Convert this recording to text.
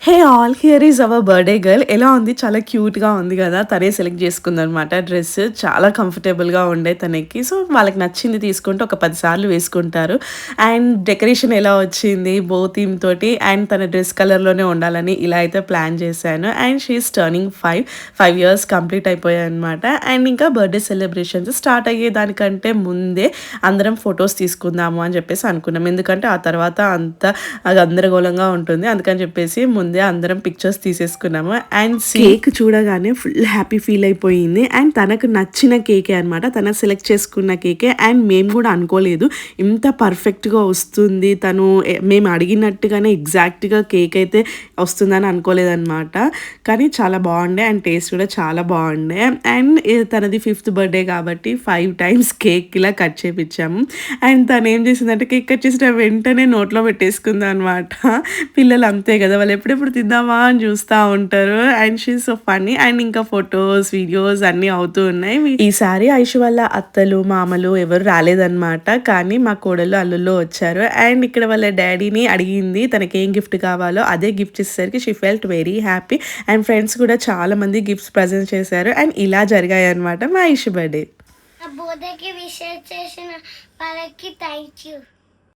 Hey all here is our birthday girl. ఎలా ఉంది? చాలా క్యూట్‌గా ఉంది గదా! తనే సెలెక్ట్ చేసుకుందనమాట డ్రెస్. చాలా కంఫర్టబుల్‌గా ఉండే తనకి. సో, వాళ్ళకి నచ్చింది తీసుకుంటే ఒక 10 సార్లు వేసుకుంటారు. అండ్ డెకరేషన్ ఎలా వచ్చింది? బో థీమ్ తోటి అండ్ తన డ్రెస్ కలర్‌లోనే ఉండాలని ఇలా అయితే ప్లాన్ చేశాను. And she is turning 5 years complete అయిపోయాయన్నమాట. అండ్ ఇంకా బర్త్‌డే సెలబ్రేషన్స్ స్టార్ట్ అయ్యేదానికంటే ముందే అందరం ఫోటోస్ తీసుకుందాము అని చెప్పేసి అనుకున్నాం. ఎందుకంటే ఆ తర్వాత అంతా గందరగోళంగా ఉంటుంది. అందుకని చెప్పేసి ముందే అందరం పిక్చర్స్ తీసేసుకున్నాము. అండ్ కేక్ చూడగానే ఫుల్ హ్యాపీ ఫీల్ అయిపోయింది. అండ్ తనకు నచ్చిన కేకే అనమాట. తను సెలెక్ట్ చేసుకున్న కేకే. అండ్ మేము కూడా అనుకోలేదు ఇంత పర్ఫెక్ట్‌గా వస్తుంది. తను మేము అడిగినట్టుగానే ఎగ్జాక్ట్‌గా కేక్ అయితే వస్తుందని అనుకోలేదనమాట. కానీ చాలా బాగుండే అండ్ టేస్ట్ కూడా చాలా బాగుండే. అండ్ తనది 5th బర్త్‌డే కాబట్టి 5 టైమ్స్ కేక్ ఇలా కట్ చేపిచ్చాము. అండ్ తనేం చేసిందంటే కేక్ కట్ చేసిన వెంటనే నోట్లో పెట్టేసుకుందనమాట. పిల్లలు అంతే కదా! వాళ్ళు ఎప్పుడెప్పుడు తిందామా అని చూస్తా ఉంటారు. And she is so funny. And ఇంకా ఫోటోస్, వీడియోస్ అన్నీ అవుతూ ఉన్నాయి. ఈసారి ఐషు వాళ్ళ అత్తలు, మామలు ఎవరు రాలేదనమాట. కానీ మా కోడళ్ళు, అల్లుళ్ళు వచ్చారు. అండ్ ఇక్కడ వాళ్ళ డ్యాడీని అడిగింది తనకేం గిఫ్ట్ కావాలో అదే గిఫ్ట్ ఇచ్చేసరికి she felt very happy. And friends కూడా చాలా మంది గిఫ్ట్స్ ప్రజెంట్ చేశారు. అండ్ ఇలా జరిగాయన్నమాట మా ఐషు బర్త్‌డే. నా బర్త్‌డేకి విష్ చేసిన వాళ్ళకి థ్యాంక్ యూ.